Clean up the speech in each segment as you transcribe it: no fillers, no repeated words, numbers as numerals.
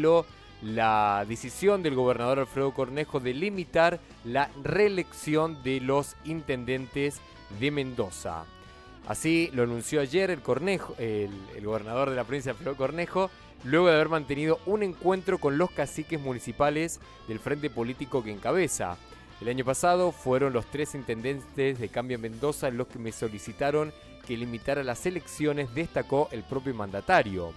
apeló la decisión del gobernador Alfredo Cornejo de limitar la reelección de los intendentes de Mendoza. Así lo anunció ayer el gobernador de la provincia Alfredo Cornejo, luego de haber mantenido un encuentro con los caciques municipales del frente político que encabeza. El año pasado fueron los 3 intendentes de Cambio en Mendoza los que me solicitaron que limitara las elecciones, destacó el propio mandatario.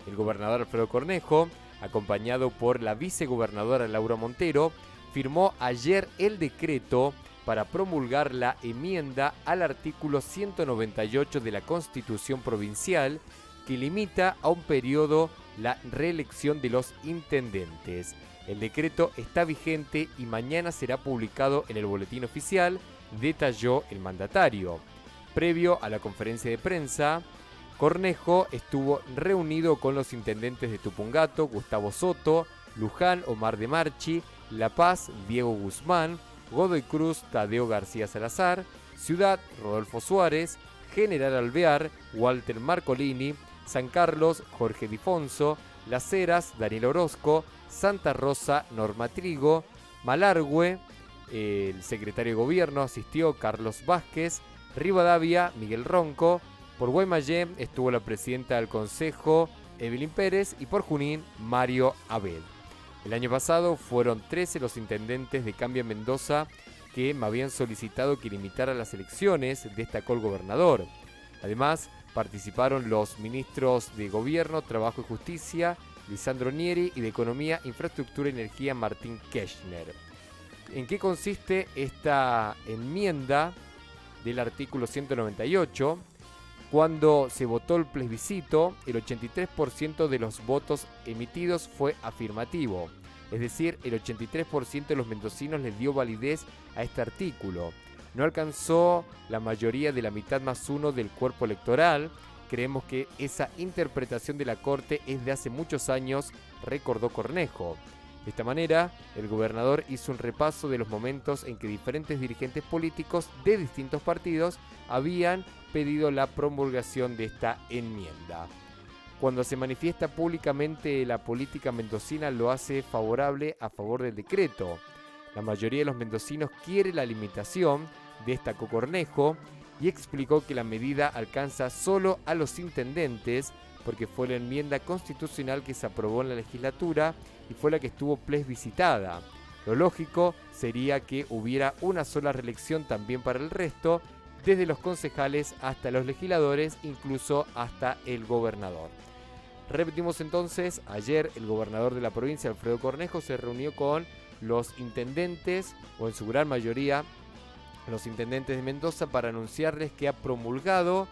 El gobernador Alfredo Cornejo, acompañado por la vicegobernadora Laura Montero, firmó ayer el decreto para promulgar la enmienda al artículo 198 de la Constitución Provincial que limita a un periodo la reelección de los intendentes. El decreto está vigente y mañana será publicado en el boletín oficial, detalló el mandatario. Previo a la conferencia de prensa, Cornejo estuvo reunido con los intendentes de Tupungato, Gustavo Soto, Luján, Omar de Marchi, La Paz, Diego Guzmán, Godoy Cruz, Tadeo García Salazar, Ciudad, Rodolfo Suárez, General Alvear, Walter Marcolini, San Carlos, Jorge Difonso, Las Heras, Daniel Orozco, Santa Rosa, Norma Trigo, Malargüe, el secretario de Gobierno asistió Carlos Vázquez, Rivadavia, Miguel Ronco, por Guaymallén estuvo la presidenta del Consejo, Evelyn Pérez, y por Junín, Mario Abel. El año pasado fueron 13 los intendentes de Cambio en Mendoza que me habían solicitado que limitara las elecciones, destacó el gobernador. Además, participaron los ministros de Gobierno, Trabajo y Justicia, Lisandro Nieri, y de Economía, Infraestructura y Energía, Martín Kirchner. ¿En qué consiste esta enmienda del artículo 198? Cuando se votó el plebiscito, el 83% de los votos emitidos fue afirmativo. Es decir, el 83% de los mendocinos les dio validez a este artículo. No alcanzó la mayoría de la mitad más uno del cuerpo electoral. Creemos que esa interpretación de la Corte es de hace muchos años, recordó Cornejo. De esta manera, el gobernador hizo un repaso de los momentos en que diferentes dirigentes políticos de distintos partidos habían pedido la promulgación de esta enmienda. Cuando se manifiesta públicamente la política mendocina lo hace favorable a favor del decreto. La mayoría de los mendocinos quiere la limitación, destacó Cornejo, y explicó que la medida alcanza solo a los intendentes porque fue la enmienda constitucional que se aprobó en la legislatura y fue la que estuvo plebiscitada. Lo lógico sería que hubiera una sola reelección también para el resto, desde los concejales hasta los legisladores, incluso hasta el gobernador. Repetimos entonces, ayer el gobernador de la provincia, Alfredo Cornejo, se reunió con los intendentes, o en su gran mayoría, los intendentes de Mendoza, para anunciarles que ha promulgado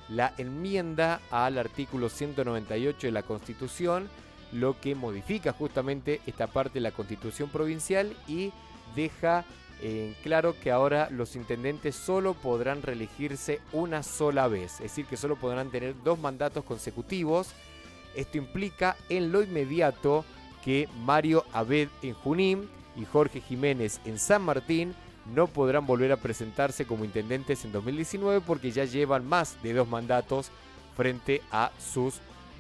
la enmienda al artículo 198 de la Constitución, lo que modifica justamente esta parte de la Constitución provincial y deja en claro que ahora los intendentes solo podrán reelegirse una sola vez, es decir, que solo podrán tener 2 mandatos consecutivos. Esto implica en lo inmediato que Mario Abed en Junín y Jorge Jiménez en San Martín no podrán volver a presentarse como intendentes en 2019 porque ya llevan más de 2 mandatos frente a sus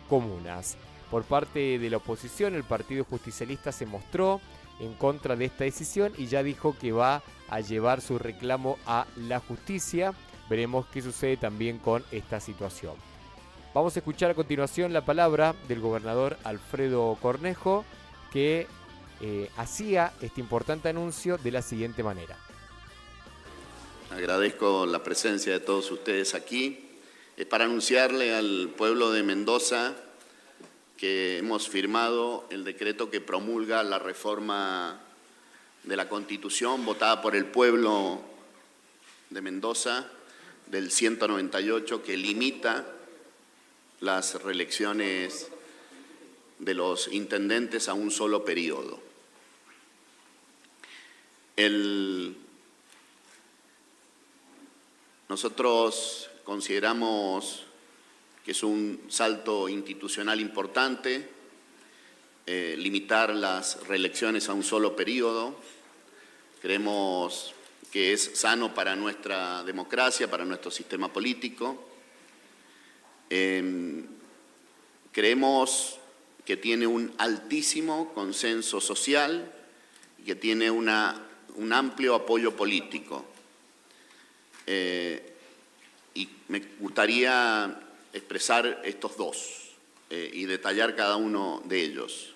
comunas. Por parte de la oposición, el Partido Justicialista se mostró en contra de esta decisión y ya dijo que va a llevar su reclamo a la justicia. Veremos qué sucede también con esta situación. Vamos a escuchar a continuación la palabra del gobernador Alfredo Cornejo, que hacía este importante anuncio de la siguiente manera. Agradezco la presencia de todos ustedes aquí. Es para anunciarle al pueblo de Mendoza que hemos firmado el decreto que promulga la reforma de la Constitución votada por el pueblo de Mendoza del 198, que limita las reelecciones de los intendentes a un solo periodo. Nosotros consideramos que es un salto institucional importante limitar las reelecciones a un solo periodo. Creemos que es sano para nuestra democracia, para nuestro sistema político. Creemos que tiene un altísimo consenso social y que tiene un amplio apoyo político. Y me gustaría expresar estos dos y detallar cada uno de ellos.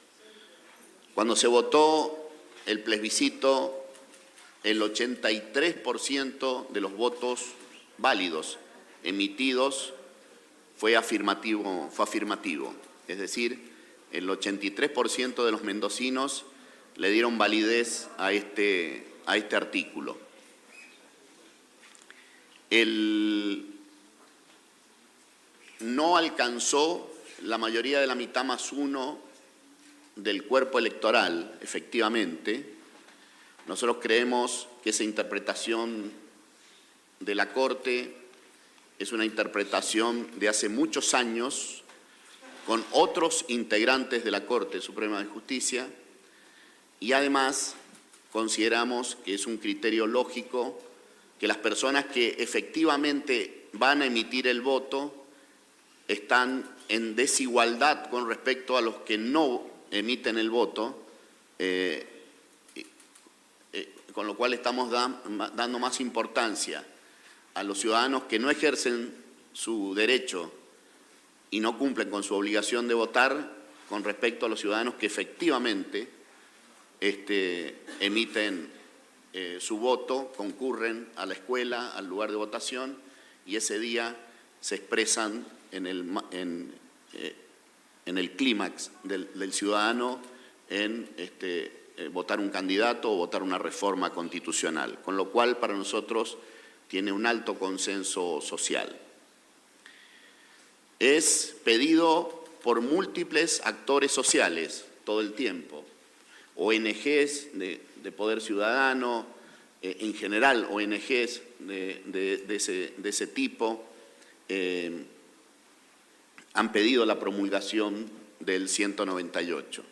Cuando se votó el plebiscito, el 83% de los votos válidos emitidos fue afirmativo. Es decir, el 83% de los mendocinos le dieron validez a este artículo. No alcanzó la mayoría de la mitad más uno del cuerpo electoral, efectivamente. Nosotros creemos que esa interpretación de la Corte es una interpretación de hace muchos años con otros integrantes de la Corte Suprema de Justicia y además consideramos que es un criterio lógico que las personas que efectivamente van a emitir el voto están en desigualdad con respecto a los que no emiten el voto, con lo cual estamos dando más importancia a los ciudadanos que no ejercen su derecho y no cumplen con su obligación de votar con respecto a los ciudadanos que efectivamente emiten su voto, concurren a la escuela, al lugar de votación y ese día se expresan en el clímax del ciudadano en votar un candidato o votar una reforma constitucional, con lo cual para nosotros tiene un alto consenso social. Es pedido por múltiples actores sociales todo el tiempo, ONGs de Poder Ciudadano, en general ONGs de ese tipo, han pedido la promulgación del 198.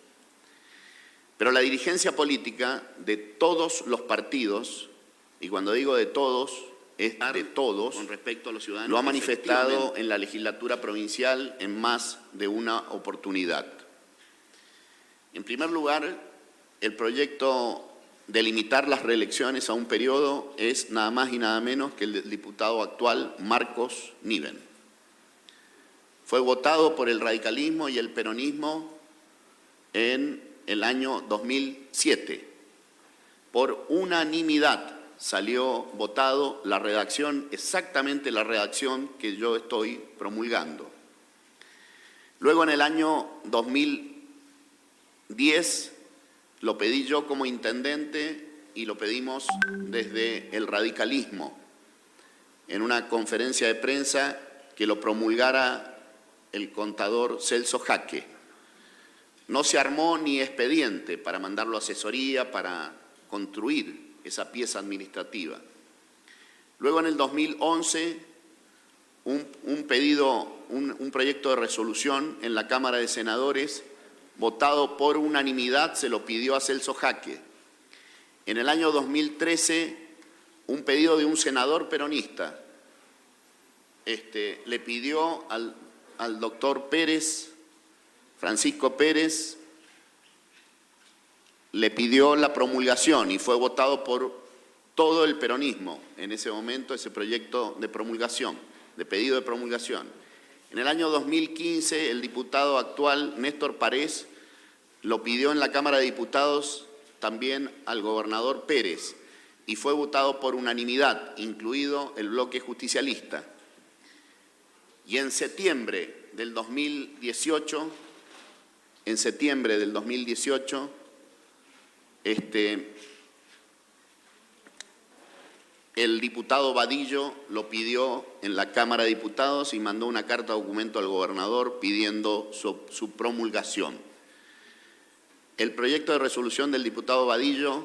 Pero la dirigencia política de todos los partidos, y cuando digo de todos, es de todos, con respecto a los ciudadanos, lo ha manifestado en la legislatura provincial en más de una oportunidad. En primer lugar, el proyecto de limitar las reelecciones a un periodo es nada más y nada menos que el del diputado actual Marcos Niven. Fue votado por el radicalismo y el peronismo en el año 2007. Por unanimidad salió votado la redacción, exactamente la redacción que yo estoy promulgando. Luego en el año 2010 lo pedí yo como intendente y lo pedimos desde el radicalismo en una conferencia de prensa que lo promulgara el contador Celso Jaque. No se armó ni expediente para mandarlo a asesoría, para construir esa pieza administrativa. Luego en el 2011, un proyecto de resolución en la Cámara de Senadores, votado por unanimidad, se lo pidió a Celso Jaque. En el año 2013, un pedido de un senador peronista le pidió al doctor Pérez, Francisco Pérez, le pidió la promulgación y fue votado por todo el peronismo en ese momento, ese proyecto de promulgación, de pedido de promulgación. En el año 2015, el diputado actual, Néstor Parés, lo pidió en la Cámara de Diputados también al gobernador Pérez y fue votado por unanimidad, incluido el bloque justicialista. Y en septiembre del 2018, el diputado Vadillo lo pidió en la Cámara de Diputados y mandó una carta documento al gobernador pidiendo su promulgación. El proyecto de resolución del diputado Vadillo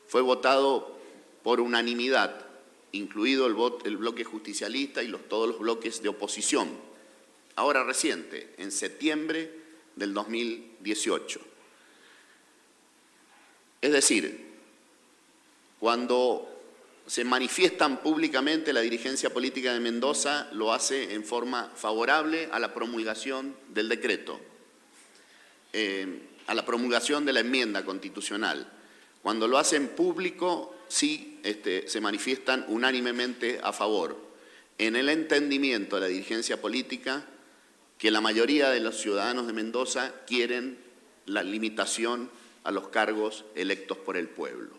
fue votado por unanimidad, incluido el bloque justicialista y todos los bloques de oposición. Ahora reciente, en septiembre del 2018. Es decir, cuando se manifiestan públicamente la dirigencia política de Mendoza, lo hace en forma favorable a la promulgación del decreto. a la promulgación de la enmienda constitucional. Cuando lo hacen público, sí se manifiestan unánimemente a favor, en el entendimiento de la dirigencia política que la mayoría de los ciudadanos de Mendoza quieren la limitación a los cargos electos por el pueblo.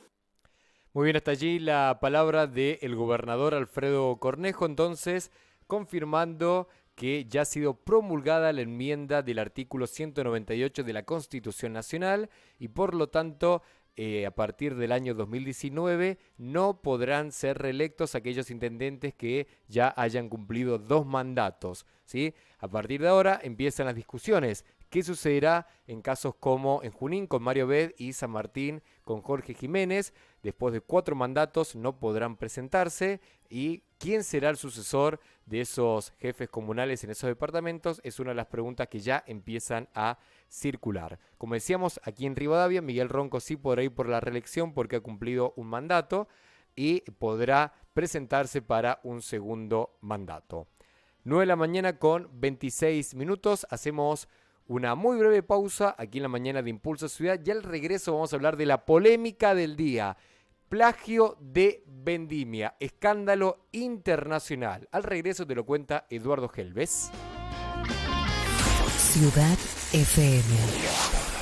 Muy bien, hasta allí la palabra del gobernador Alfredo Cornejo, entonces confirmando que ya ha sido promulgada la enmienda del artículo 198 de la Constitución Nacional y por lo tanto a partir del año 2019 no podrán ser reelectos aquellos intendentes que ya hayan cumplido 2 mandatos, ¿sí? A partir de ahora empiezan las discusiones. ¿Qué sucederá en casos como en Junín con Mario Bed y San Martín con Jorge Jiménez? Después de 4 mandatos no podrán presentarse y ¿quién será el sucesor de esos jefes comunales en esos departamentos? Es una de las preguntas que ya empiezan a circular. Como decíamos, aquí en Rivadavia, Miguel Ronco sí podrá ir por la reelección porque ha cumplido un mandato y podrá presentarse para un segundo mandato. 9 de la mañana con 26 minutos. Hacemos una muy breve pausa aquí en la mañana de Impulso Ciudad. Y al regreso vamos a hablar de la polémica del día. Plagio de vendimia, escándalo internacional. Al regreso te lo cuenta Eduardo Gelbes. Ciudad FM.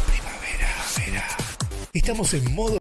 Primavera. Estamos en modo